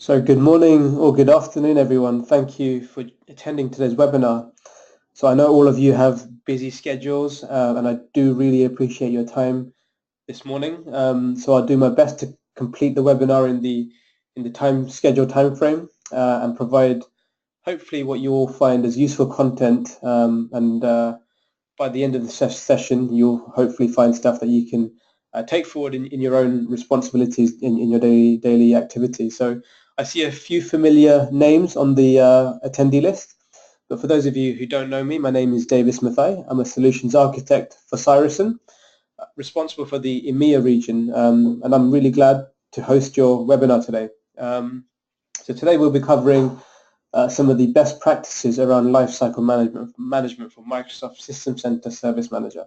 So good morning or good afternoon, everyone. Thank you for attending today's webinar. So I know all of you have busy schedules, and I do really appreciate your time this morning. So I'll do my best to complete the webinar in the scheduled time frame and provide hopefully what you all find as useful content. By the end of the session, you'll hopefully find stuff that you can take forward in your own responsibilities in your daily activities. So I see a few familiar names on the attendee list, but for those of you who don't know me, my name is Davis Mathai. I'm a solutions architect for Cireson, responsible for the EMEA region, and I'm really glad to host your webinar today. So today we'll be covering some of the best practices around lifecycle management for Microsoft System Center Service Manager.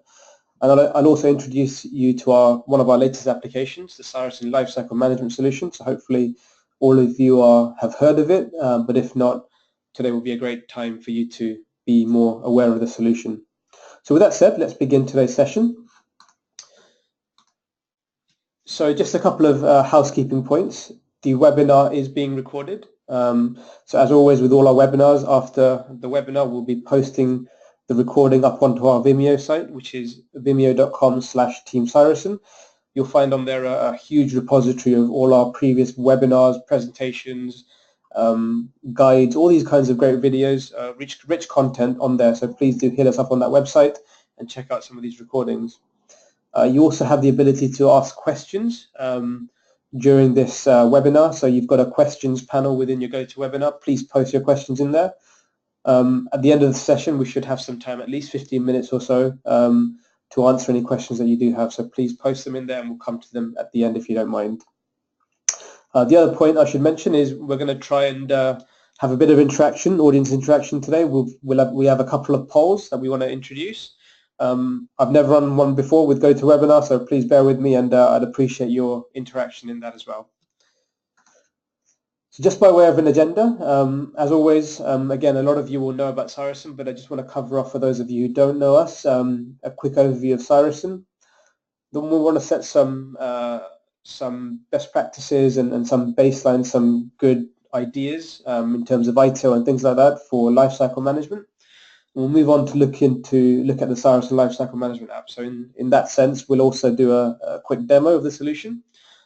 And I'll also introduce you to one of our latest applications, the Saracen Lifecycle Management solution. So hopefully all of you have heard of it, but if not, today will be a great time for you to be more aware of the solution. So with that said, let's begin today's session. So just a couple of housekeeping points. The webinar is being recorded. So as always with all our webinars, after the webinar, we'll be posting the recording up onto our Vimeo site, which is vimeo.com/Team Saracen. You'll find on there a huge repository of all our previous webinars, presentations, guides, all these kinds of great videos, rich content on there. So please do hit us up on that website and check out some of these recordings. You also have the ability to ask questions during this webinar. So you've got a questions panel within your GoToWebinar. Please post your questions in there. At the end of the session, we should have some time, at least 15 minutes or so, to answer any questions that you do have. So please post them in there and we'll come to them at the end if you don't mind. The other point I should mention is we're going to try and have a bit of interaction, audience interaction today. We have a couple of polls that we want to introduce. I've never run one before with GoToWebinar, so please bear with me, and I'd appreciate your interaction in that as well. So just by way of an agenda, as always, again, a lot of you will know about Saracen, but I just want to cover off for those of you who don't know us, a quick overview of Saracen. Then we want to set some best practices and some baseline, some good ideas in terms of ITIL and things like that for lifecycle management. We'll move on to look at the Saracen Lifecycle Management app. So in that sense, we'll also do a quick demo of the solution,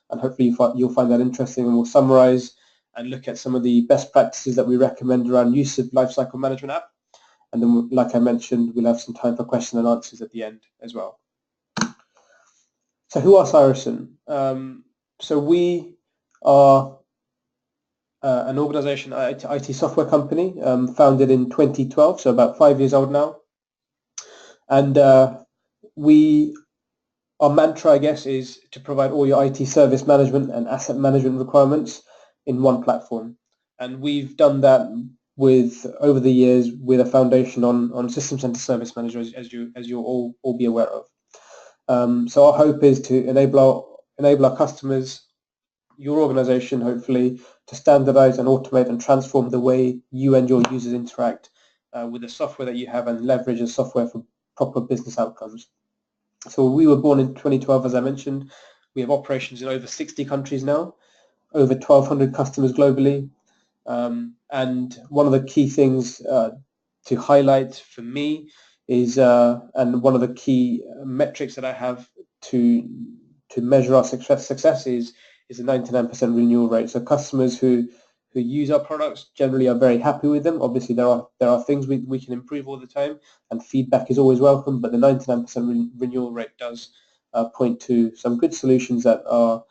and hopefully you'll find that interesting, and we'll summarize and look at some of the best practices that we recommend around use of Lifecycle Management app. And then, like I mentioned, we'll have some time for question and answers at the end as well. So who are Saracen? So we are an organization, IT software company, founded in 2012, so about 5 years old now. And our mantra, I guess, is to provide all your IT service management and asset management requirements in one platform. And we've done that over the years with a foundation on System Center Service Manager, as you'll all be aware of. So our hope is to enable our customers, your organization, hopefully, to standardize and automate and transform the way you and your users interact with the software that you have and leverage the software for proper business outcomes. So we were born in 2012, as I mentioned. We have operations in over 60 countries now, over 1,200 customers globally. And one of the key things to highlight for me is, and one of the key metrics that I have to measure our success is a 99% renewal rate. So customers who use our products generally are very happy with them. Obviously, there are things we can improve all the time, and feedback is always welcome. But the 99% renewal rate does point to some good solutions that our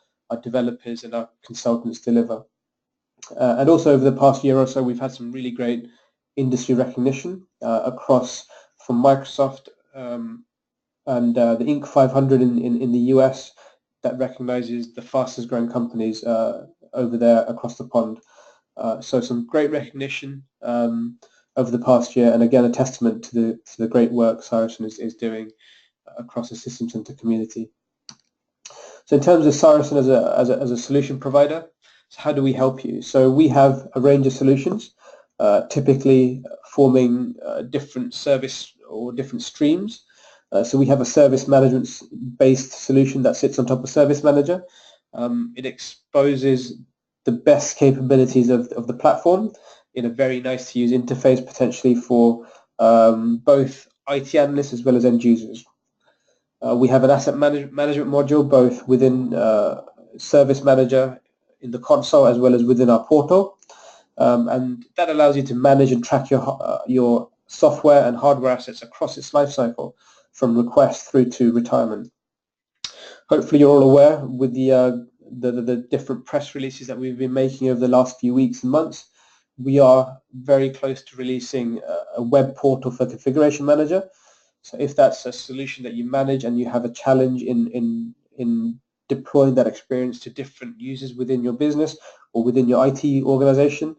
developers and our consultants deliver. And also over the past year or so, we've had some really great industry recognition across from Microsoft and the Inc. 500 in the US that recognizes the fastest growing companies over there across the pond. So some great recognition over the past year, and again, a testament to the great work Saracen is doing across the System Center community. So in terms of Saracen as a solution provider, so how do we help you? So we have a range of solutions, typically forming different service or different streams. So we have a service management-based solution that sits on top of Service Manager. It exposes the best capabilities of the platform in a very nice to use interface, potentially for both IT analysts as well as end users. We have an asset management module both within Service Manager in the console as well as within our portal, and that allows you to manage and track your software and hardware assets across its lifecycle, from request through to retirement. Hopefully you're all aware with the different press releases that we've been making over the last few weeks and months. We are very close to releasing a web portal for Configuration Manager. So if that's a solution that you manage and you have a challenge in deploying that experience to different users within your business or within your IT organization,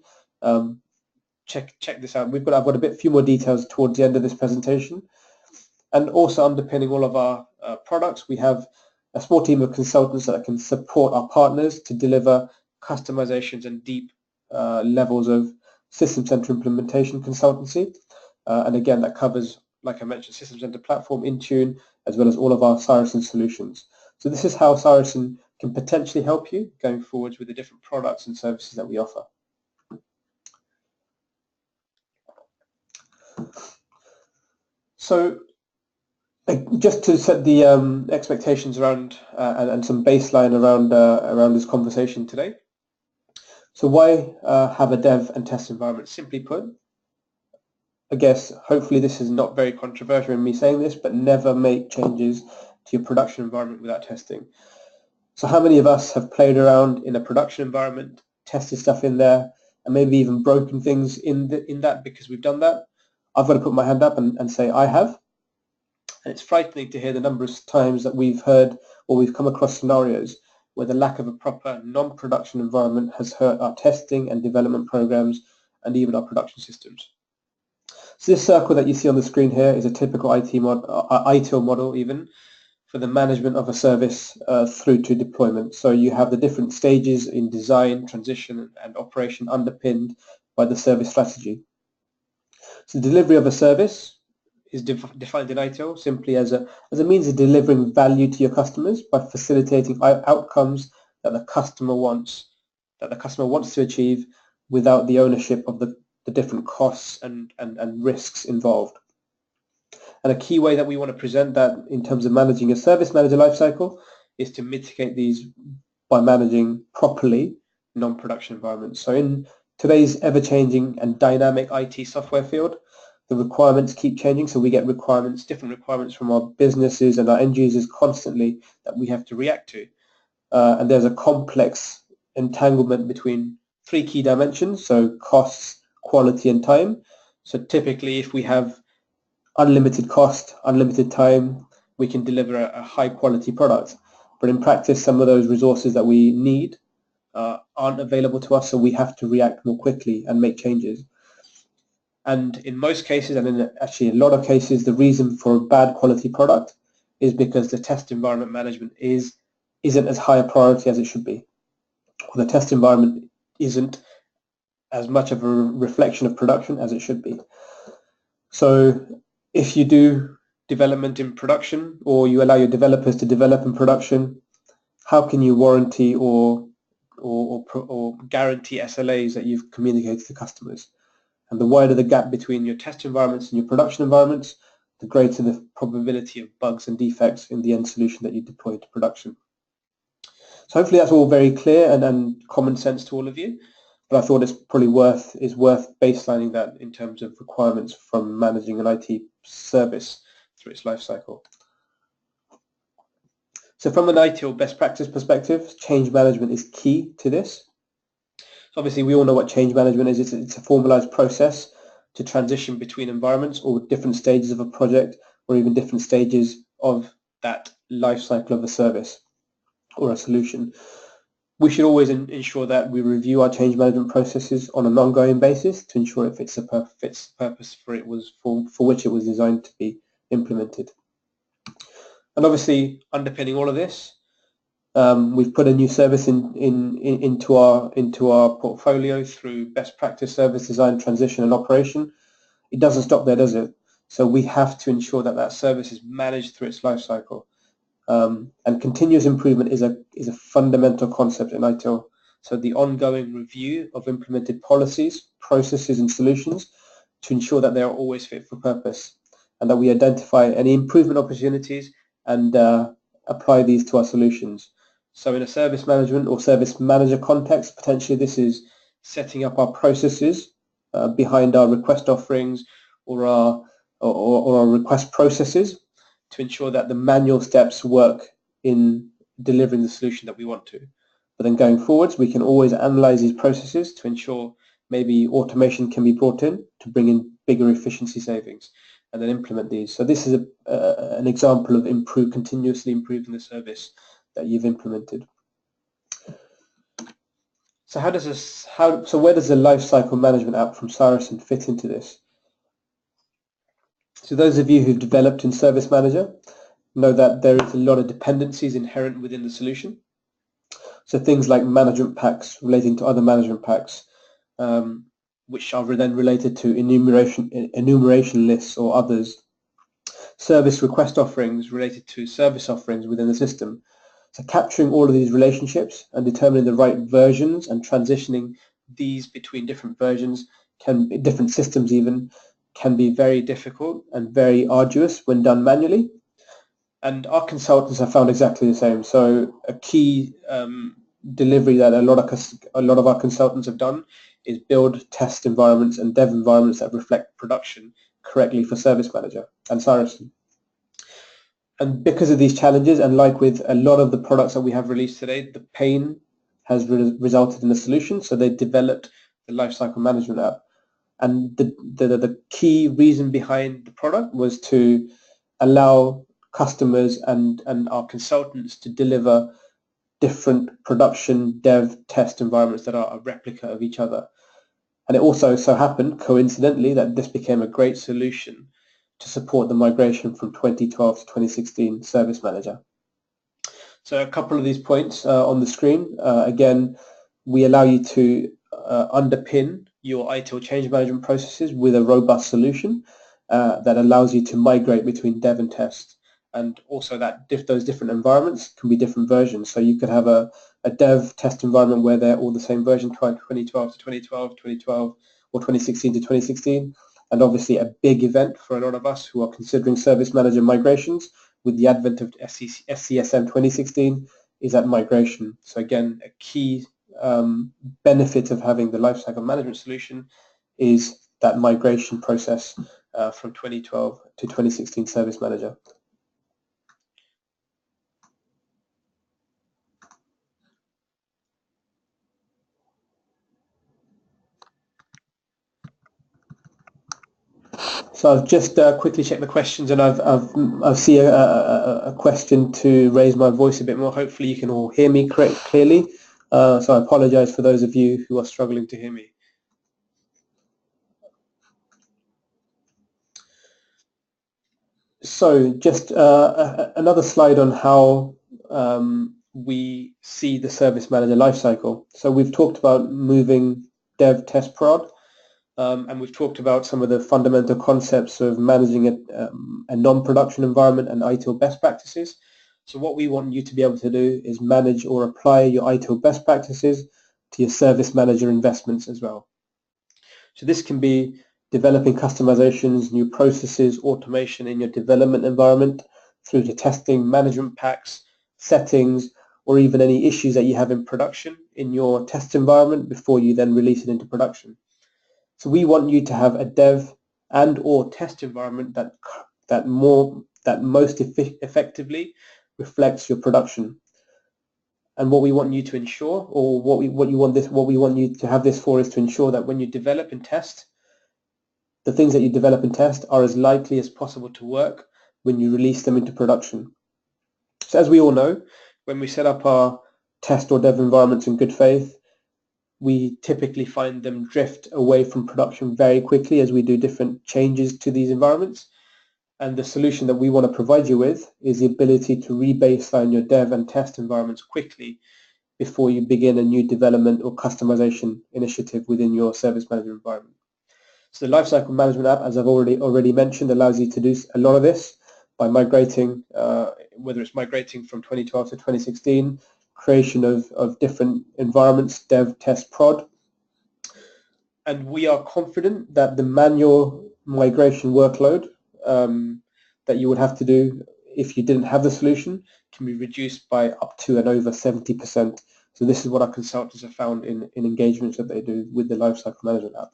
check this out. I've got a few more details towards the end of this presentation. And also underpinning all of our products, we have a small team of consultants that can support our partners to deliver customizations and deep levels of System Center implementation consultancy. And again, that covers, like I mentioned, System Center platform, Intune, as well as all of our Saracen solutions. So this is how Saracen can potentially help you going forwards with the different products and services that we offer. So just to set the expectations around and some baseline around this conversation today. So why have a dev and test environment? Simply put, I guess hopefully this is not very controversial in me saying this, but never make changes to your production environment without testing. So how many of us have played around in a production environment, tested stuff in there, and maybe even broken things in that because we've done that? I've got to put my hand up and say I have. And it's frightening to hear the number of times that we've heard or we've come across scenarios where the lack of a proper non-production environment has hurt our testing and development programs and even our production systems. So this circle that you see on the screen here is a typical ITIL model even for the management of a service through to deployment. So you have the different stages in design, transition, and operation underpinned by the service strategy. So the delivery of a service is defined in ITIL simply as a means of delivering value to your customers by facilitating outcomes that the customer wants to achieve without the ownership of the different costs and risks involved. And a key way that we want to present that in terms of managing a service manager lifecycle is to mitigate these by managing properly non-production environments. So in today's ever-changing and dynamic IT software field, the requirements keep changing, so we get different requirements from our businesses and our end users constantly that we have to react to. And there's a complex entanglement between three key dimensions, so costs, quality, and time. So typically, if we have unlimited cost, unlimited time, we can deliver a high-quality product. But in practice, some of those resources that we need aren't available to us, so we have to react more quickly and make changes. And in most cases, and in actually a lot of cases, the reason for a bad quality product is because the test environment management isn't as high a priority as it should be. Or the test environment isn't as much of a reflection of production as it should be. So if you do development in production, or you allow your developers to develop in production, how can you warranty or guarantee SLAs that you've communicated to customers? And the wider the gap between your test environments and your production environments, the greater the probability of bugs and defects in the end solution that you deploy to production. So hopefully that's all very clear and common sense to all of you. But I thought it's probably worth baselining that in terms of requirements from managing an IT service through its life cycle. So from an ITIL best practice perspective, change management is key to this. So obviously we all know what change management is. It's a formalized process to transition between environments or different stages of a project or even different stages of that life cycle of a service or a solution. We should always ensure that we review our change management processes on an ongoing basis to ensure it fits the purpose for which it was designed to be implemented. And obviously, underpinning all of this, we've put a new service into our portfolio through best practice service design, transition, and operation. It doesn't stop there, does it? So we have to ensure that that service is managed through its life cycle. And continuous improvement is a fundamental concept in ITIL, So the ongoing review of implemented policies, processes and solutions to ensure that they are always fit for purpose and that we identify any improvement opportunities and apply these to our solutions. So in a service management or service manager context, potentially this is setting up our processes behind our request offerings or our request processes to ensure that the manual steps work in delivering the solution that we want to. But then going forwards, we can always analyze these processes to ensure maybe automation can be brought in to bring in bigger efficiency savings and then implement these. So this is an example of continuously improving the service that you've implemented. So where does the Lifecycle Management app from Saracen fit into this? So those of you who've developed in Service Manager know that there is a lot of dependencies inherent within the solution. So things like management packs relating to other management packs, which are then related to enumeration lists or others. Service request offerings related to service offerings within the system. So capturing all of these relationships and determining the right versions and transitioning these between different versions, different systems even, can be very difficult and very arduous when done manually. And our consultants have found exactly the same. So a key delivery that a lot of our consultants have done is build test environments and dev environments that reflect production correctly for Service Manager and Saracen. And because of these challenges, and like with a lot of the products that we have released today, the pain has resulted in a solution. So they developed the Lifecycle Management app. And the key reason behind the product was to allow customers and our consultants to deliver different production dev test environments that are a replica of each other. And it also so happened, coincidentally, that this became a great solution to support the migration from 2012 to 2016 Service Manager. So a couple of these points on the screen. Again, we allow you to underpin your ITIL change management processes with a robust solution that allows you to migrate between dev and test. And also that those different environments can be different versions. So you could have a dev test environment where they're all the same version, 2012 to 2012, 2012, or 2016 to 2016. And obviously a big event for a lot of us who are considering Service Manager migrations with the advent of SCSM 2016 is that migration. So again, a key benefit of having the Lifecycle Management solution is that migration process from 2012 to 2016 Service Manager. So I've just quickly checked the questions, and I see a question to raise my voice a bit more. Hopefully you can all hear me clearly. So I apologize for those of you who are struggling to hear me. So just another slide on how we see the Service Manager lifecycle. So we've talked about moving dev, test, prod. And we've talked about some of the fundamental concepts of managing a non-production environment and ITIL best practices. So what we want you to be able to do is manage or apply your ITIL best practices to your Service Manager investments as well. So this can be developing customizations, new processes, automation in your development environment through to testing, management packs, settings, or even any issues that you have in production in your test environment before you then release it into production. So we want you to have a dev and or test environment that most effectively reflects your production. And what we want you to ensure, or what we want you to have this for, is to ensure that when you develop and test, the things that you develop and test are as likely as possible to work when you release them into production. So as we all know, when we set up our test or dev environments in good faith, we typically find them drift away from production very quickly as we do different changes to these environments. And the solution that we want to provide you with is the ability to rebaseline your dev and test environments quickly before you begin a new development or customization initiative within your Service Management environment. So the Lifecycle Management app, as I've already mentioned, allows you to do a lot of this by migrating, whether it's migrating from 2012 to 2016, creation of different environments, dev, test, prod. And we are confident that the manual migration workload that you would have to do if you didn't have the solution can be reduced by up to and over 70%. So this is what our consultants have found in engagements that they do with the Lifecycle Management app.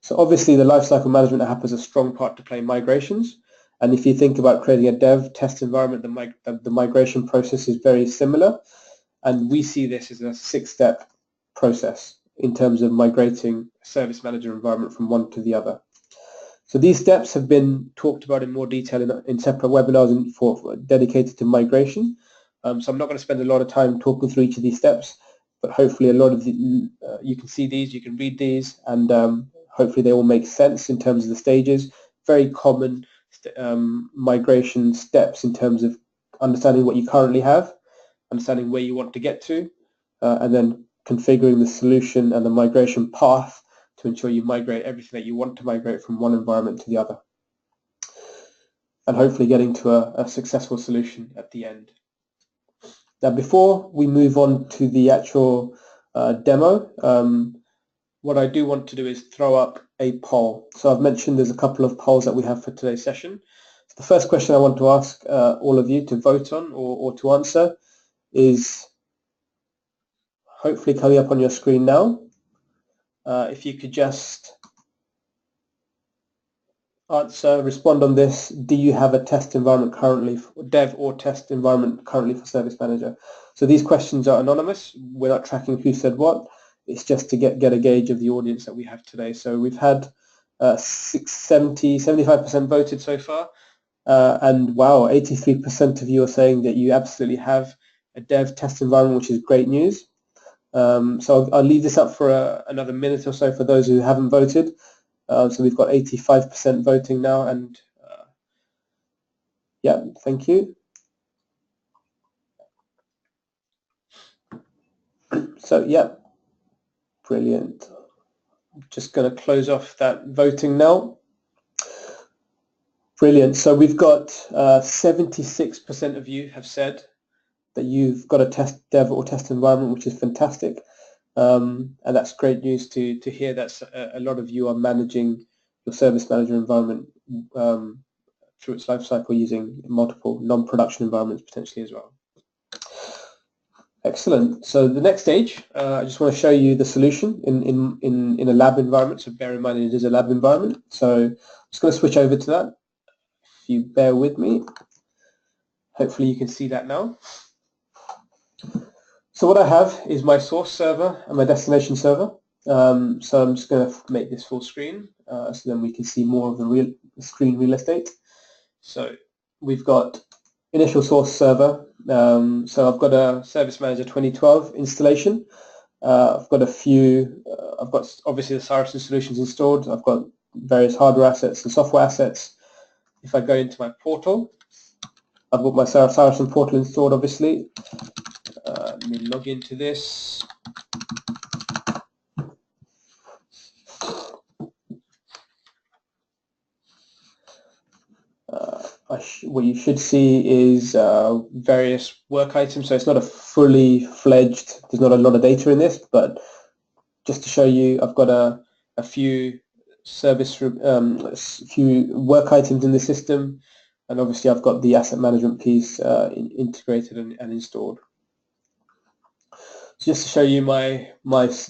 So obviously the Lifecycle Management app has a strong part to play in migrations. And if you think about creating a dev test environment, the migration process is very similar. And we see this as a 6-step process in terms of migrating a service manager environment from one to the other. So these steps have been talked about in more detail in separate webinars for dedicated to migration. So I'm not going to spend a lot of time talking through each of these steps, but hopefully a lot of you can see these, you can read these, and hopefully they all make sense in terms of the stages. Very common migration steps in terms of understanding what you currently have, understanding where you want to get to, and then configuring the solution and the migration path to ensure you migrate everything that you want to migrate from one environment to the other, and hopefully getting to a successful solution at the end. Now, before we move on to the actual demo, what I do want to do is throw up a poll. So I've mentioned there's a couple of polls that we have for today's session. So the first question I want to ask all of you to vote on or to answer is hopefully coming up on your screen now. If you could just respond on this. Do you have a test environment currently, dev or test environment currently for Service Manager? So these questions are anonymous. We're not tracking who said what. It's just to get a gauge of the audience that we have today. So we've had 75% voted so far. And wow, 83% of you are saying that you absolutely have a dev test environment, which is great news. So I'll leave this up for another minute or so for those who haven't voted. So we've got 85% voting now, and yeah, thank you. So yeah, brilliant. I'm just going to close off that voting now. Brilliant. So we've got 76% of you have said that you've got a test dev or test environment, which is fantastic. And that's great news to hear that a lot of you are managing your Service Manager environment through its life cycle using multiple non-production environments potentially as well. Excellent. So the next stage, I just want to show you the solution in a lab environment. So bear in mind it is a lab environment. So I'm just going to switch over to that. If you bear with me, hopefully you can see that now. So what I have is my source server and my destination server. So I'm just going to make this full screen so then we can see more of the screen real estate. So we've got initial source server. So I've got a Service Manager 2012 installation. I've got I've got obviously the Saracen solutions installed. I've got various hardware assets and software assets. If I go into my portal, I've got my Saracen Portal installed, obviously. Let me log into this. What you should see is various work items. So it's not a fully fledged, there's not a lot of data in this, but just to show you, I've got a few few work items in the system, and obviously I've got the asset management piece integrated and installed. So just to show you my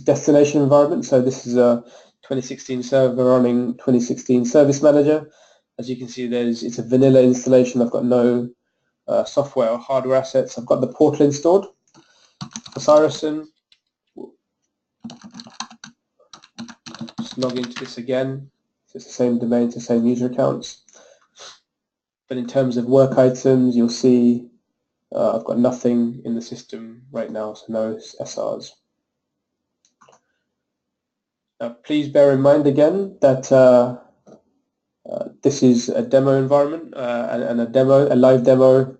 destination environment. So this is a 2016 server running 2016 Service Manager. As you can see, it's a vanilla installation. I've got no software or hardware assets. I've got the portal installed for Cireson. Just log into this again. So it's the same domain, it's the same user accounts. But in terms of work items, you'll see I've got nothing in the system right now, so no SRs. Now, please bear in mind again that this is a demo environment, and a live demo,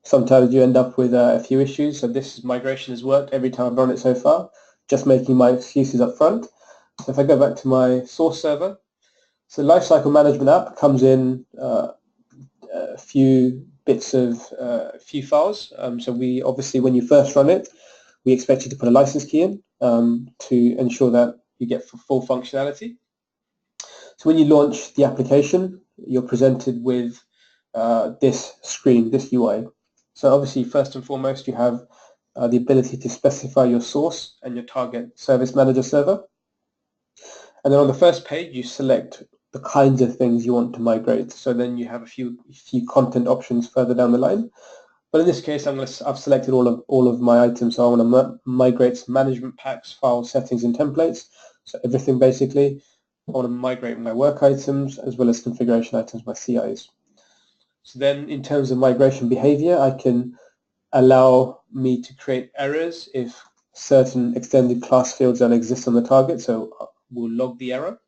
sometimes you end up with a few issues. So this migration has worked every time I've run it so far, just making my excuses up front. So if I go back to my source server, so Lifecycle Management app comes in a few bits of a few files. So we obviously, when you first run it, we expect you to put a license key in to ensure that you get full functionality. So when you launch the application, you're presented with this screen, this UI. So obviously, first and foremost, you have the ability to specify your source and your target service manager server. And then on the first page, you select the kinds of things you want to migrate. So then you have a few content options further down the line. But in this case, I've selected all of my items. So I want to migrate management packs, files, settings, and templates. So everything basically. I want to migrate my work items as well as configuration items, my CIs. So then in terms of migration behavior, I can allow me to create errors if certain extended class fields don't exist on the target. So we'll log the error.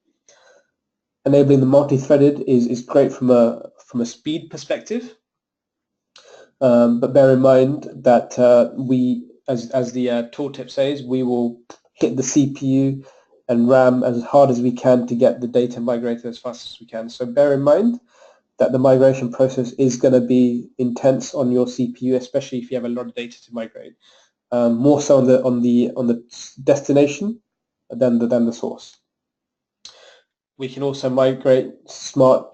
Enabling the multi-threaded is great from a speed perspective. But bear in mind that we, as the tooltip says, we will hit the CPU and RAM as hard as we can to get the data migrated as fast as we can. So bear in mind that the migration process is going to be intense on your CPU, especially if you have a lot of data to migrate. More so on the destination than the source. We can also migrate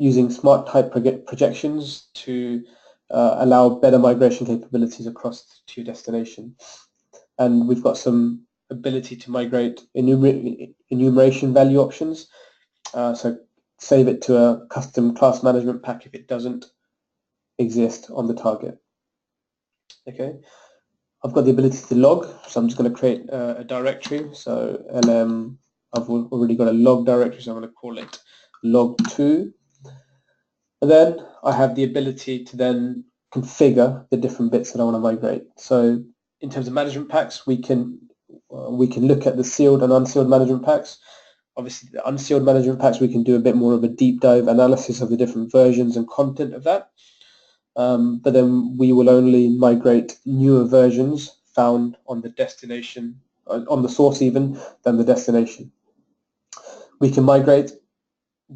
using smart type projections to allow better migration capabilities across to your destination. And we've got some ability to migrate enumeration value options. So save it to a custom class management pack if it doesn't exist on the target. Okay, I've got the ability to log, so I'm just going to create a directory. So lm, I've already got a log directory, so I'm going to call it log2. And then I have the ability to then configure the different bits that I want to migrate. So in terms of management packs, we can look at the sealed and unsealed management packs. Obviously, the unsealed management packs, we can do a bit more of a deep dive analysis of the different versions and content of that. But then we will only migrate newer versions found on the destination, on the source even, than the destination. We can migrate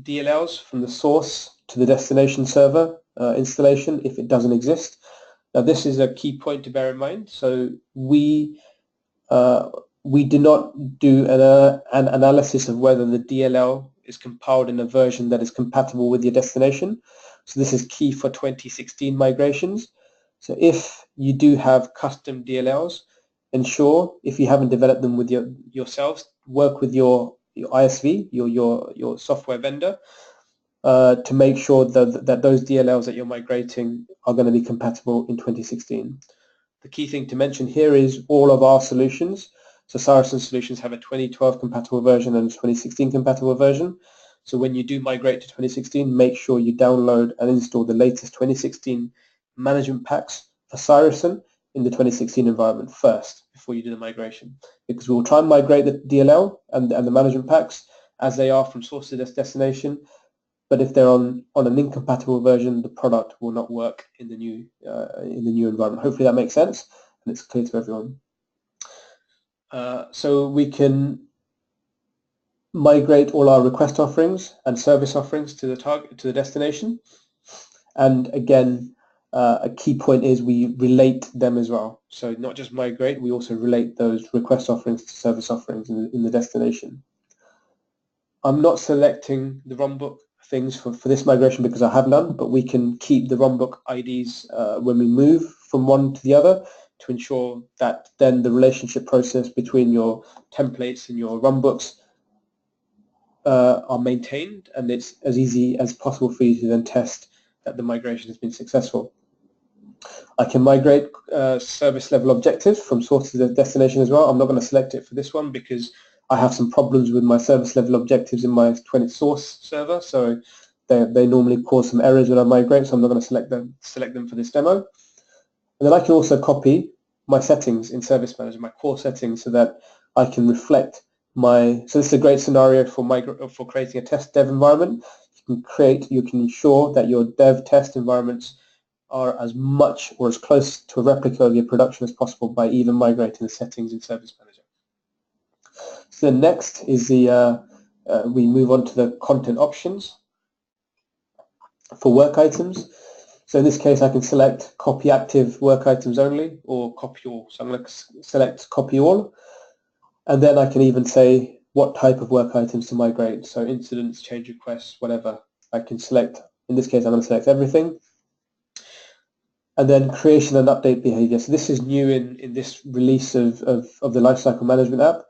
DLLs from the source to the destination server installation if it doesn't exist. Now this is a key point to bear in mind. So we do not do an analysis of whether the DLL is compiled in a version that is compatible with your destination. So this is key for 2016 migrations. So if you do have custom DLLs, ensure, if you haven't developed them with yourselves, work with your ISV, your software vendor, to make sure that those DLLs that you're migrating are going to be compatible in 2016. The key thing to mention here is all of our solutions. So Saracen solutions have a 2012 compatible version and a 2016 compatible version. So when you do migrate to 2016, make sure you download and install the latest 2016 management packs for Cireson in the 2016 environment first before you do the migration. Because we will try and migrate the DLL and the management packs as they are from source to destination. But if they're on an incompatible version, the product will not work in the new environment. Hopefully that makes sense and it's clear to everyone. So we can migrate all our request offerings and service offerings to the destination. And again, a key point is we relate them as well. So not just migrate, we also relate those request offerings to service offerings in the destination. I'm not selecting the runbook things for this migration because I have none, but we can keep the runbook IDs when we move from one to the other to ensure that then the relationship process between your templates and your runbooks are maintained, and it's as easy as possible for you to then test that the migration has been successful. I can migrate service level objectives from source to the destination as well. I'm not going to select it for this one because I have some problems with my service level objectives in my 20 source server, so they normally cause some errors when I migrate, so I'm not going to select them for this demo. And then I can also copy my settings in Service Manager, my core settings, so that I can reflect so this is a great scenario for creating a test dev environment. You can ensure that your dev test environments are as much or as close to a replica of your production as possible by even migrating the settings in Service Manager. So next is we move on to the content options for work items. So in this case, I can select copy active work items only or copy all. So I'm going to select copy all. And then I can even say what type of work items to migrate. So incidents, change requests, whatever. I can select, in this case, I'm going to select everything. And then creation and update behavior. So this is new in this release of the Lifecycle Management app.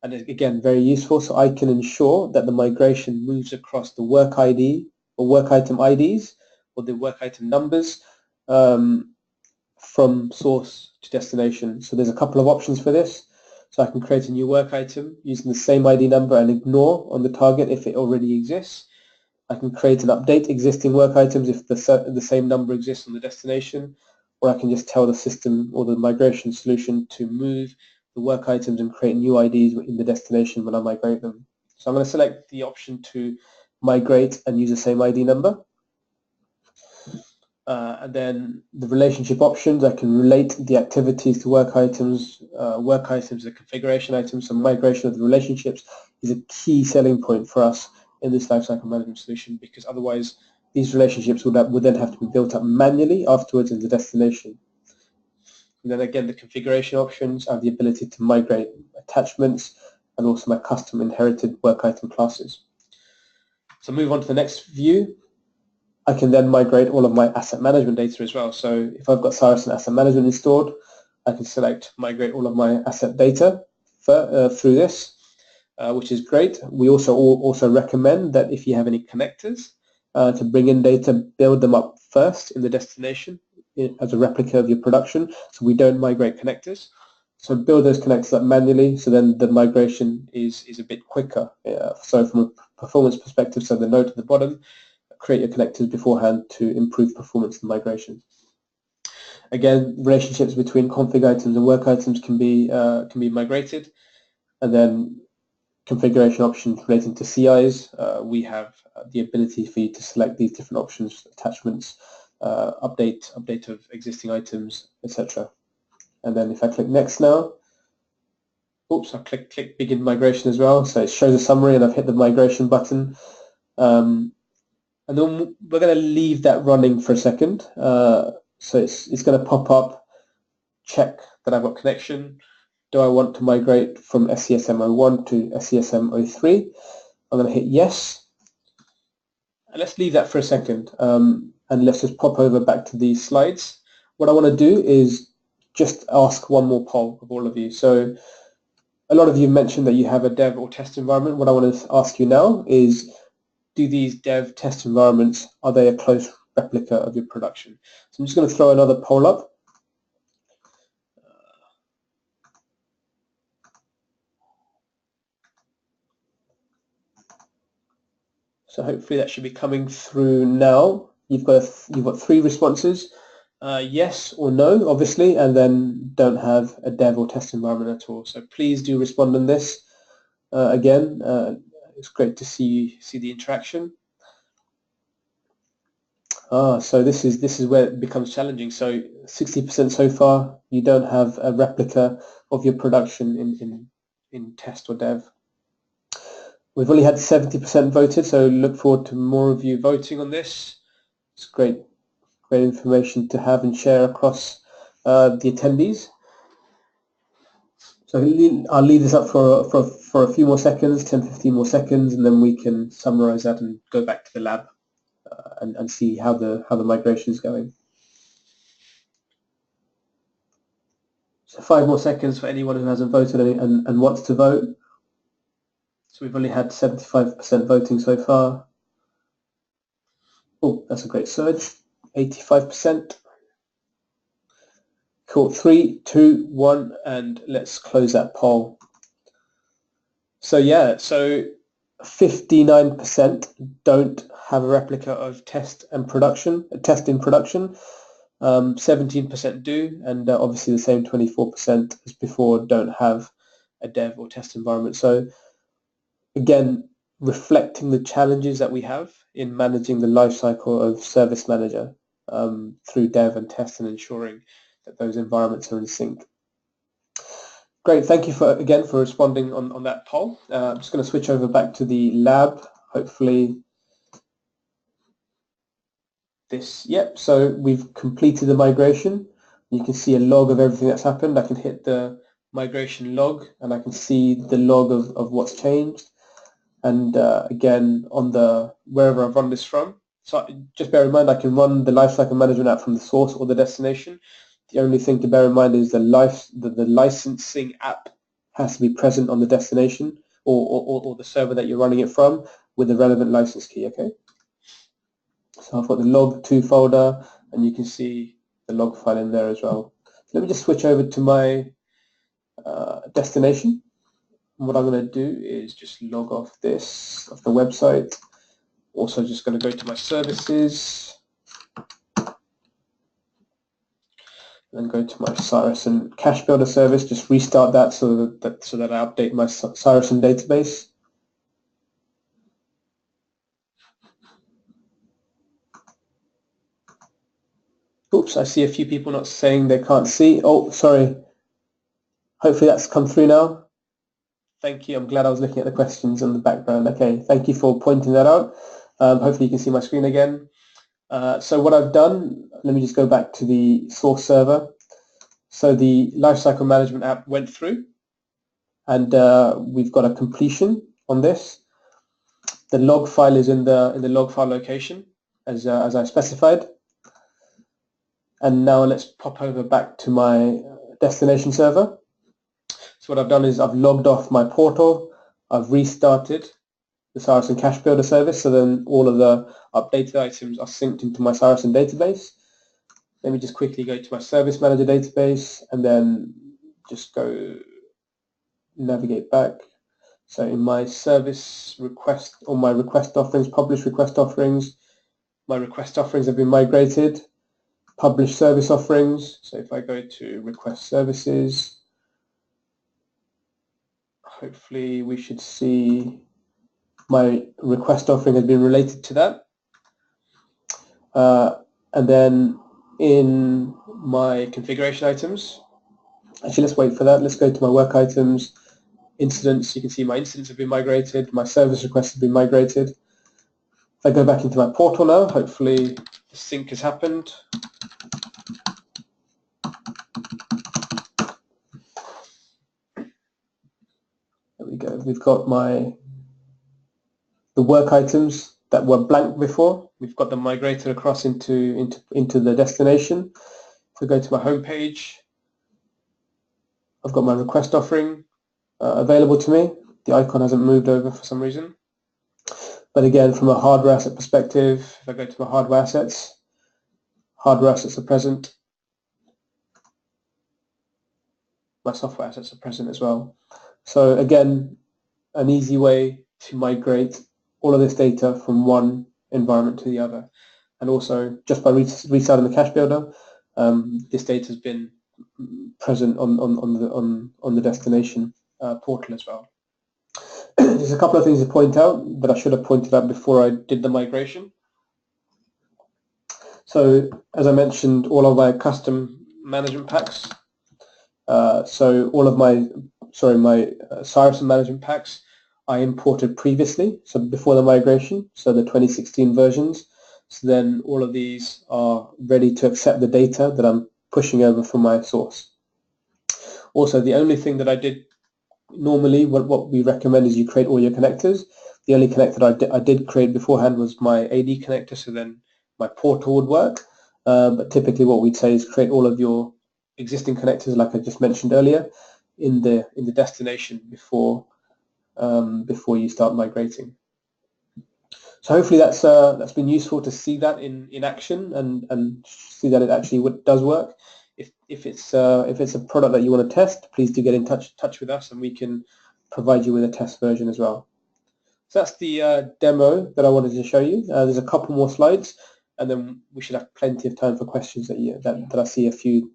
And again, very useful. So I can ensure that the migration moves across the work ID or work item IDs or the work item numbers from source to destination. So there's a couple of options for this. So I can create a new work item using the same ID number and ignore on the target if it already exists. I can create and update existing work items if the same number exists on the destination, or I can just tell the system or the migration solution to move the work items and create new IDs in the destination when I migrate them. So I'm going to select the option to migrate and use the same ID number. And then the relationship options, I can relate the activities to work items are configuration items. So migration of the relationships is a key selling point for us in this lifecycle management solution, because otherwise these relationships would then have to be built up manually afterwards in the destination. And then again, the configuration options are the ability to migrate attachments and also my custom inherited work item classes. So move on to the next view. I can then migrate all of my asset management data as well. So if I've got Saracen Asset Management installed, I can select migrate all of my asset data through this, which is great. We also recommend that if you have any connectors to bring in data, build them up first in the destination as a replica of your production, so we don't migrate connectors. So build those connectors up manually, so then the migration is a bit quicker. So from a performance perspective, so the note at the bottom, create your connectors beforehand to improve performance and migration. Again, relationships between config items and work items can be migrated, and then configuration options relating to CIs. We have the ability for you to select these different options: attachments, update of existing items, etc. And then if I click next now, oops, I click begin migration as well. So it shows a summary, and I've hit the migration button. And then we're going to leave that running for a second. So it's going to pop up, check that I've got connection. Do I want to migrate from SCSM 01 to SCSM 03? I'm going to hit yes. And let's leave that for a second. And let's just pop over back to these slides. What I want to do is just ask one more poll of all of you. So a lot of you mentioned that you have a dev or test environment. What I want to ask you now is, do these dev test environments, are they a close replica of your production? So I'm just going to throw another poll up. So hopefully that should be coming through now. You've got 3 responses, yes or no, obviously, and then don't have a dev or test environment at all. So please do respond on this. Again, it's great to see the interaction. So this is where it becomes challenging. So 60% so far, you don't have a replica of your production in test or dev. We've only had 70% voted, so look forward to more of you voting on this. It's great information to have and share across the attendees. So I'll leave this up for a few more seconds, 10-15 more seconds, and then we can summarize that and go back to the lab and see how the migration is going. So 5 more seconds for anyone who hasn't voted and wants to vote. So we've only had 75% voting so far. Oh, that's a great surge. 85%. Cool. 3, 2, 1, and let's close that poll. So yeah, so 59% don't have a replica of test in production. 17% do, and obviously the same 24% as before don't have a dev or test environment. So again, reflecting the challenges that we have in managing the lifecycle of Service Manager through dev and test, and ensuring that those environments are in sync. Great, thank you again for responding on that poll. I'm just going to switch over back to the lab. Hopefully this. Yep, so we've completed the migration. You can see a log of everything that's happened. I can hit the migration log and I can see the log of what's changed. And again, on the wherever I've run this from. So just bear in mind, I can run the Lifecycle Management app from the source or the destination. The only thing to bear in mind is the licensing app has to be present on the destination or the server that you're running it from with the relevant license key, okay? So I've got the log2 folder and you can see the log file in there as well. So let me just switch over to my destination. And what I'm going to do is just log off this off the website. Also just going to go to my services and go to my Saracen cache builder service, just restart that so that I update my Saracen database. Oops, I see a few people not saying they can't see. Oh, sorry. Hopefully that's come through now. Thank you. I'm glad I was looking at the questions in the background. Okay, thank you for pointing that out. Hopefully you can see my screen again. So what I've done, let me just go back to the source server. So the Lifecycle Management app went through and we've got a completion on this. The log file is in the log file location as I specified. And now let's pop over back to my destination server. So what I've done is I've logged off my portal. I've restarted the Saracen cache builder service, so then all of the updated items are synced into my Saracen database. Let me just quickly go to my service manager database and then just go navigate back. So in my service request or my request offerings, publish request offerings, my request offerings have been migrated. Publish service offerings. So if I go to request services, hopefully we should see my request offering has been related to that. And then in my configuration items, actually let's wait for that. Let's go to my work items, incidents. You can see my incidents have been migrated. My service requests have been migrated. If I go back into my portal now, hopefully the sync has happened. There we go. We've got the work items that were blank before. We've got them migrated across into the destination. If we go to my home page, I've got my request offering available to me. The icon hasn't moved over for some reason. But again, from a hardware asset perspective, if I go to my hardware assets are present. My software assets are present as well. So again, an easy way to migrate all of this data from one environment to the other. And also, just by restarting the cache builder, this data has been present on the destination portal as well. There's a couple of things to point out that I should have pointed out before I did the migration. So, as I mentioned, all of my custom management packs. So all of my Saracen management packs I imported previously, so before the migration, so the 2016 versions. So then all of these are ready to accept the data that I'm pushing over from my source. Also, the only thing that I did normally, what we recommend is you create all your connectors. The only connector I did create beforehand was my AD connector, so then my portal would work. But typically what we'd say is create all of your existing connectors, like I just mentioned earlier, in the destination before you start migrating. So hopefully that's been useful to see that in action and see that it actually does work. If it's a product that you want to test, please do get in touch with us and we can provide you with a test version as well. So that's the demo that I wanted to show you. There's a couple more slides, and then we should have plenty of time for questions that I see a few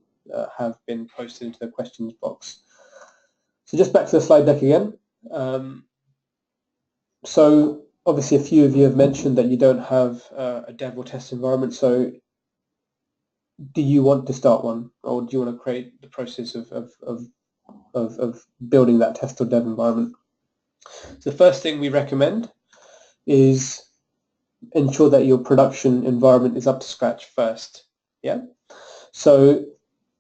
have been posted into the questions box. So just back to the slide deck again. So obviously a few of you have mentioned that you don't have a dev or test environment. So do you want to start one, or do you want to create the process of building that test or dev environment? So the first thing we recommend is ensure that your production environment is up to scratch first. Yeah. So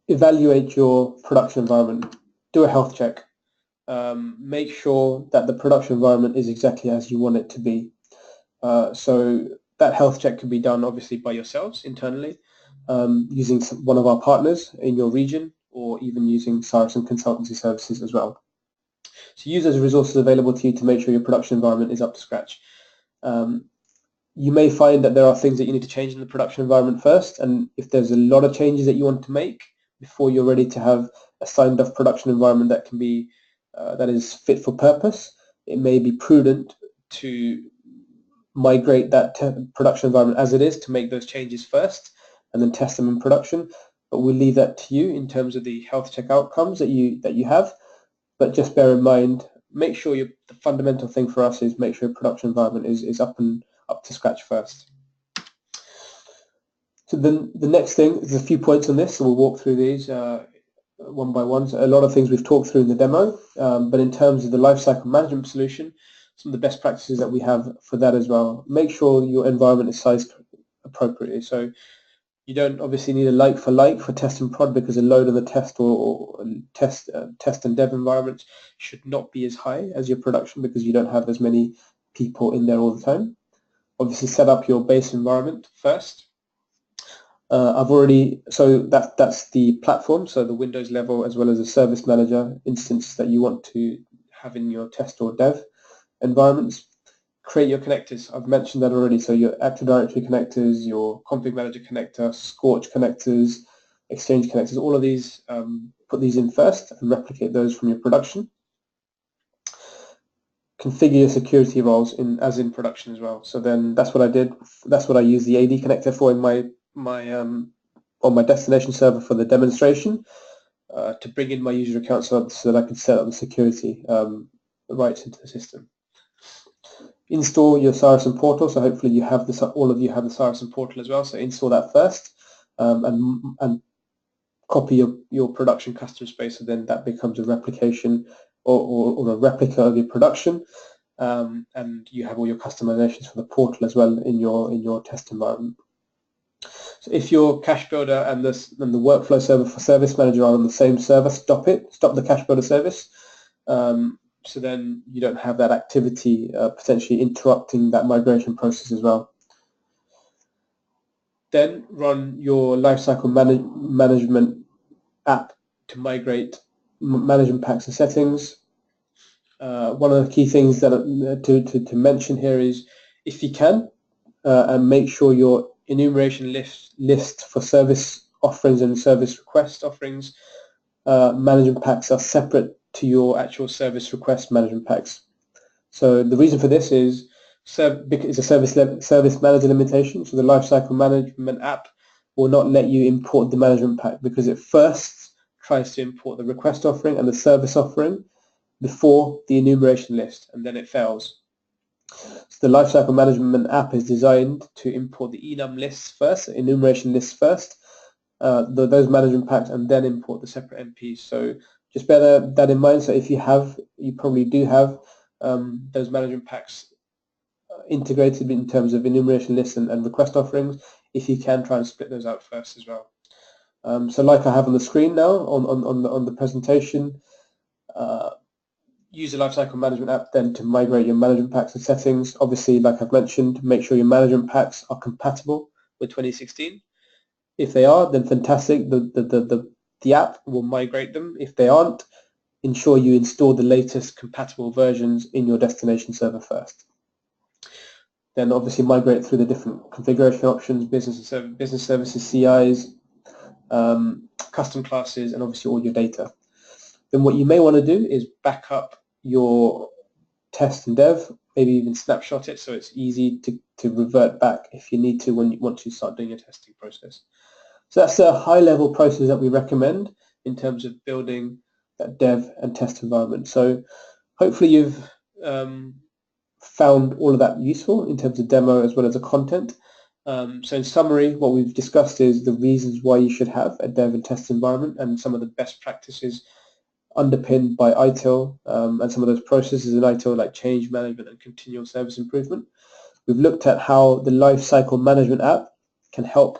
evaluate your production environment. Do a health check. Make sure that the production environment is exactly as you want it to be. So that health check can be done obviously by yourselves internally, using one of our partners in your region, or even using Saracen consultancy services as well. So use those resources available to you to make sure your production environment is up to scratch. You may find that there are things that you need to change in the production environment first, and if there's a lot of changes that you want to make before you're ready to have a signed off production environment that can be that is fit for purpose, it may be prudent to migrate that production environment as it is, to make those changes first and then test them in production. But we'll leave that to you in terms of the health check outcomes that you have. But just bear in mind, make sure the fundamental thing for us is make sure your production environment is up to scratch first. So then the next thing, there's a few points on this, so we'll walk through these one by one. So a lot of things we've talked through in the demo, but in terms of the lifecycle management solution, some of the best practices that we have for that as well. Make sure your environment is sized appropriately. So you don't obviously need a like for test and prod, because a load of the test or test and dev environments should not be as high as your production, because you don't have as many people in there all the time. Obviously set up your base environment first. So that's the platform, so the Windows level as well as a service manager instance that you want to have in your test or dev environments. Create your connectors. I've mentioned that already. So your Active Directory connectors, your Config Manager connector, Scorch connectors, Exchange connectors, all of these, put these in first and replicate those from your production. Configure your security roles as in production as well. So then that's what I did. That's what I use the AD connector for in on my destination server for the demonstration, to bring in my user account so that I can set up the security rights into the system. Install your Saracen Portal. So hopefully you have this. All of you have the Saracen Portal as well. So install that first, and copy your production custom space. So then that becomes a replication or a replica of your production, and you have all your customizations for the portal as well in your test environment. So if your cache builder and the workflow server for Service Manager are on the same server, stop the cache builder service. So then you don't have that activity potentially interrupting that migration process as well. Then run your Lifecycle Management app to migrate management packs and settings. One of the key things that to mention here is, if you can, and make sure your enumeration list for service offerings and service request offerings management packs are separate to your actual service request management packs. So the reason for this is it's a service manager limitation. So the Lifecycle Management app will not let you import the management pack, because it first tries to import the request offering and the service offering before the enumeration list, and then it fails. So the Lifecycle Management app is designed to import the enum lists first, the enumeration lists first, those management packs, and then import the separate MPs. So just bear that in mind. So if you probably do have those management packs integrated in terms of enumeration lists and request offerings. If you can, try and split those out first as well. So like I have on the screen now on the presentation, use the Lifecycle Management app then to migrate your management packs and settings. Obviously, like I've mentioned, make sure your management packs are compatible with 2016. If they are, then fantastic. The app will migrate them. If they aren't, ensure you install the latest compatible versions in your destination server first. Then obviously migrate through the different configuration options, business services, CIs, custom classes, and obviously all your data. Then what you may want to do is back up your test and dev, maybe even snapshot it so it's easy to revert back if you need to when you want to start doing your testing process. So that's a high-level process that we recommend in terms of building that dev and test environment. So hopefully you've found all of that useful in terms of demo as well as the content. So in summary, what we've discussed is the reasons why you should have a dev and test environment, and some of the best practices underpinned by ITIL, and some of those processes in ITIL like change management and continual service improvement. We've looked at how the Lifecycle Management app can help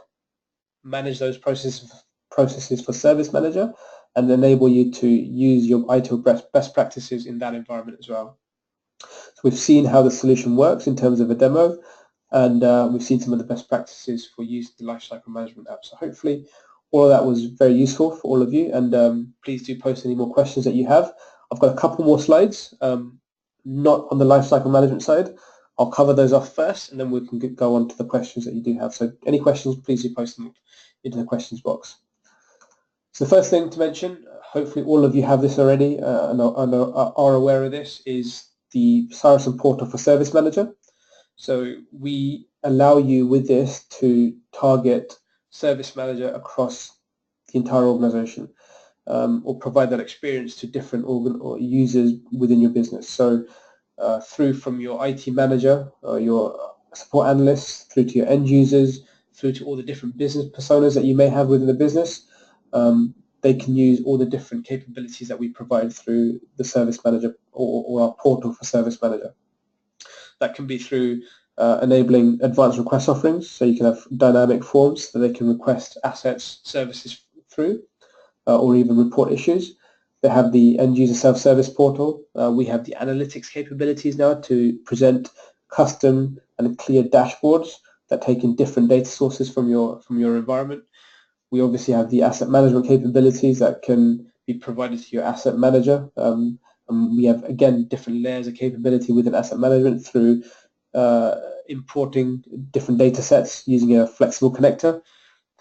manage those processes for Service Manager and enable you to use your ITIL best practices in that environment as well. So we've seen how the solution works in terms of a demo, and we've seen some of the best practices for using the Lifecycle Management app. So hopefully all of that was very useful for all of you, and please do post any more questions that you have. I've got a couple more slides, not on the Lifecycle Management side. I'll cover those off first, and then we can go on to the questions that you do have. So any questions, please do post them into the questions box. So the first thing to mention, hopefully all of you have this already and are aware of this, is the Saracen Portal for Service Manager. So we allow you with this to target Service Manager across the entire organization, or provide that experience to different users within your business. So through from your IT manager, your support analysts, through to your end users, through to all the different business personas that you may have within the business, they can use all the different capabilities that we provide through the Service Manager or our portal for Service Manager. That can be through enabling advanced request offerings, so you can have dynamic forms that they can request assets, services through, or even report issues. They have the end user self-service portal. We have the analytics capabilities now to present custom and clear dashboards that take in different data sources from your environment. We obviously have the asset management capabilities that can be provided to your asset manager. And we have, again, different layers of capability within asset management through importing different data sets using a flexible connector,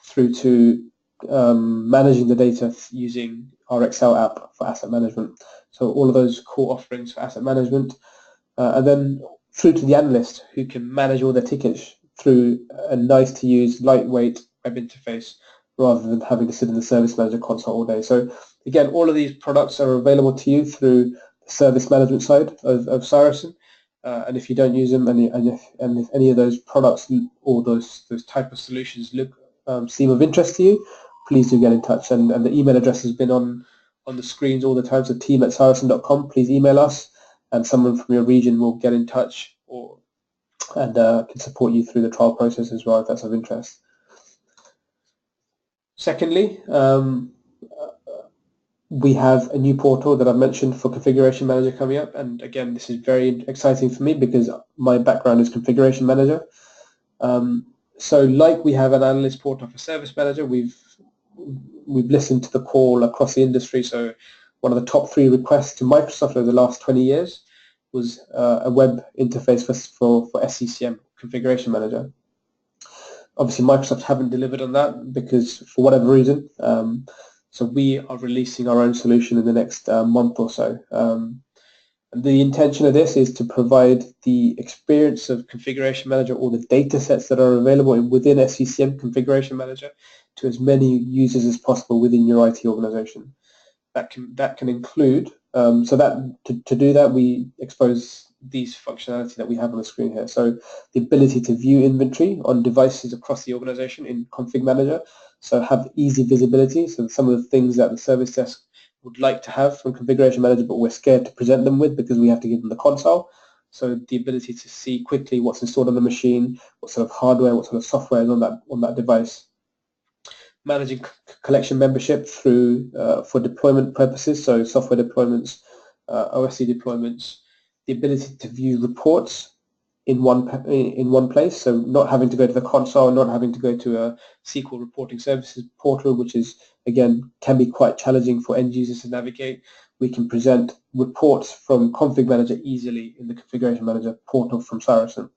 through to managing the data using our Excel app for asset management. So all of those core offerings for asset management, and then through to the analyst who can manage all their tickets through a nice to use, lightweight web interface, rather than having to sit in the Service Manager console all day. So again, all of these products are available to you through the service management side of Saracen. And if you don't use them, and if any of those products or those type of solutions seem of interest to you, please do get in touch. And the email address has been on the screens all the time, so team@saracen.com. Please email us, and someone from your region will get in touch and can support you through the trial process as well if that's of interest. Secondly, we have a new portal that I've mentioned for Configuration Manager coming up, and again, this is very exciting for me because my background is Configuration Manager. So like we have an analyst portal for Service Manager, we've listened to the call across the industry. So one of the top 3 requests to Microsoft over the last 20 years was a web interface for SCCM, Configuration Manager. Obviously, Microsoft haven't delivered on that because, for whatever reason, so we are releasing our own solution in the next month or so. The intention of this is to provide the experience of Configuration Manager, all the data sets that are available within SCCM Configuration Manager, to as many users as possible within your IT organization. That can include, so that to do that, we expose these functionality that we have on the screen here. So the ability to view inventory on devices across the organization in Config Manager, so have easy visibility. So some of the things that the service desk would like to have from Configuration Manager, but we're scared to present them with because we have to give them the console. So the ability to see quickly what's installed on the machine, what sort of hardware, what sort of software is on that device. Managing collection membership through for deployment purposes, so software deployments, OSC deployments, the ability to view reports in one place, so not having to go to the console, not having to go to a SQL reporting services portal, which is, again, can be quite challenging for end users to navigate. We can present reports from Config Manager easily in the Configuration Manager portal from Saracen.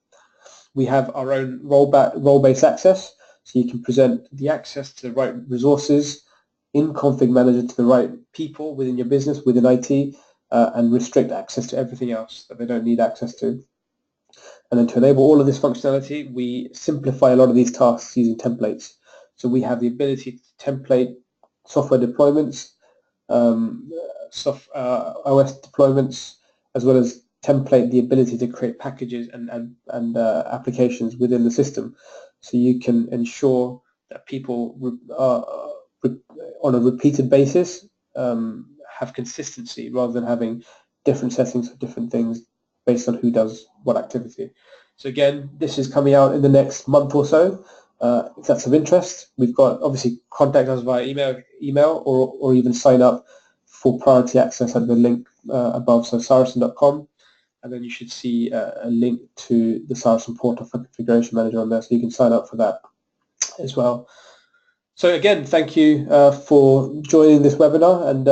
We have our own role-based access, so you can present the access to the right resources in Config Manager to the right people within your business, within IT, and restrict access to everything else that they don't need access to. And then to enable all of this functionality, we simplify a lot of these tasks using templates. So we have the ability to template software deployments, OS deployments, as well as template the ability to create packages and applications within the system. So you can ensure that people on a repeated basis have consistency rather than having different settings for different things based on who does what activity. So again, this is coming out in the next month or so. If that's of interest, we've got, obviously, contact us via email or even sign up for priority access at the link above, so saracen.com, and then you should see a link to the Saracen Portal for Configuration Manager on there, so you can sign up for that as well. So again, thank you for joining this webinar, and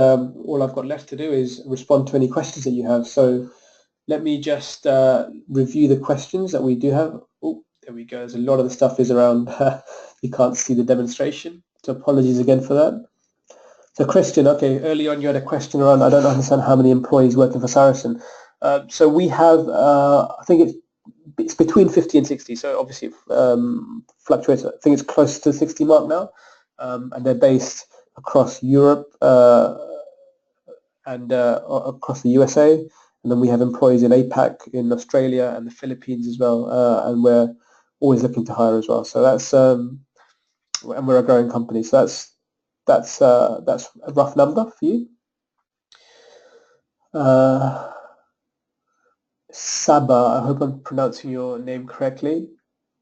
all I've got left to do is respond to any questions that you have. So let me just review the questions that we do have. Oh, there we go. There's a lot of the stuff is around, you can't see the demonstration, so apologies again for that. So Christian, okay, early on you had a question around, I don't understand how many employees working for Saracen. So we have, I think it's between 50 and 60, so obviously it fluctuates. I think it's close to the 60 mark now, and they're based across Europe and across the USA, and then we have employees in APAC, in Australia and the Philippines as well, and we're always looking to hire as well. So that's, and we're a growing company, so that's a rough number for you. Saba, I hope I'm pronouncing your name correctly.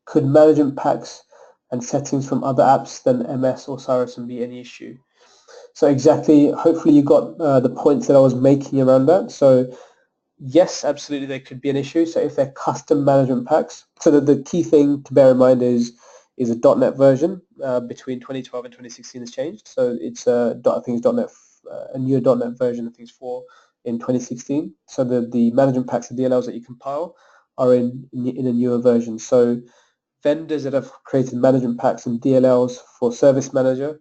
Could management packs and settings from other apps than MS or Saracen be any issue? So exactly, hopefully you got the points that I was making around that. So yes, absolutely, there could be an issue. So if they're custom management packs, so the key thing to bear in mind is a .NET version between 2012 and 2016 has changed. So it's I think it's .NET, a newer .NET version, I think it's 4 in 2016. So the management packs, the DLLs that you compile, are in a newer version. So vendors that have created management packs and DLLs for Service Manager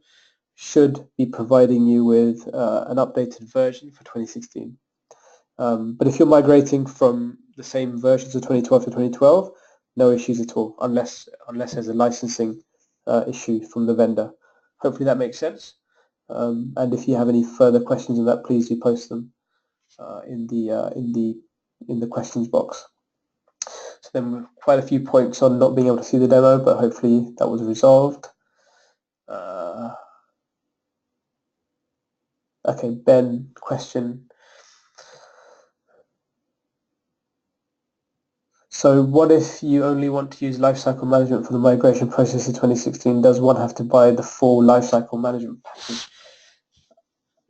should be providing you with an updated version for 2016. But if you're migrating from the same versions of 2012 to 2012, no issues at all, unless there's a licensing issue from the vendor. Hopefully that makes sense. And if you have any further questions on that, please do post them in the questions box. So then quite a few points on not being able to see the demo, but hopefully that was resolved. Okay, Ben, question. So what if you only want to use Lifecycle Management for the migration process in 2016? Does one have to buy the full Lifecycle Management package?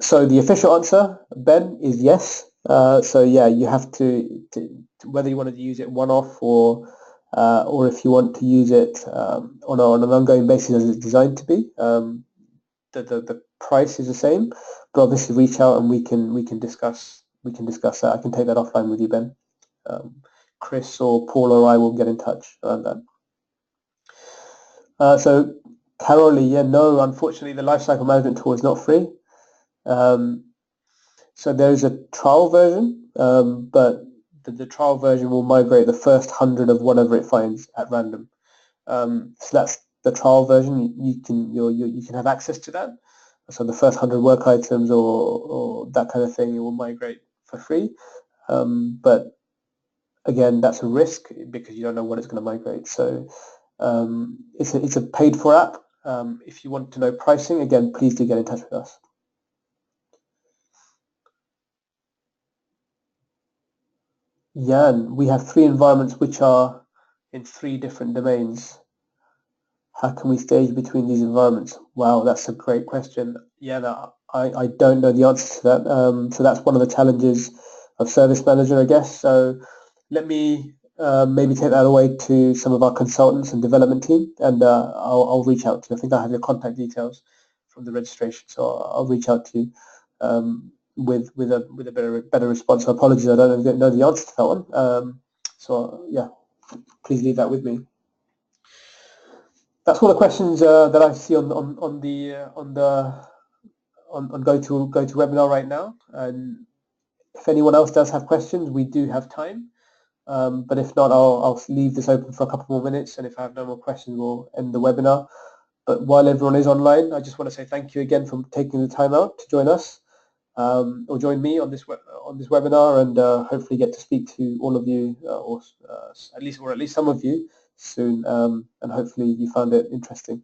So the official answer, Ben, is yes. So yeah, you have to whether you want to use it one-off or if you want to use it on an ongoing basis as it's designed to be. The price is the same, but obviously reach out and we can discuss that. I can take that offline with you, Ben. Chris or Paul or I will get in touch around that. So Carol, yeah, no, unfortunately the Lifecycle Management tool is not free. So there's a trial version, but the trial version will migrate the first 100 of whatever it finds at random. So that's the trial version. You can have access to that. So the first 100 work items or that kind of thing, it will migrate for free. But again, that's a risk because you don't know what it's going to migrate. So it's a paid for app. If you want to know pricing, again, please do get in touch with us. Jan, we have 3 environments which are in 3 different domains. How can we stage between these environments? Wow, that's a great question. Yeah, I don't know the answer to that. So that's one of the challenges of Service Manager, I guess. So let me maybe take that away to some of our consultants and development team, and I'll reach out to you. I think I have your contact details from the registration, so I'll reach out to you with a better response. So apologies, I don't know the answer to that one. So yeah, please leave that with me. That's all the questions that I see on GoToWebinar right now. And if anyone else does have questions, we do have time. But if not, I'll leave this open for a couple more minutes, and if I have no more questions, we'll end the webinar. But while everyone is online, I just want to say thank you again for taking the time out to join us or join me on this webinar, and hopefully get to speak to all of you, or at least some of you soon. And hopefully you found it interesting.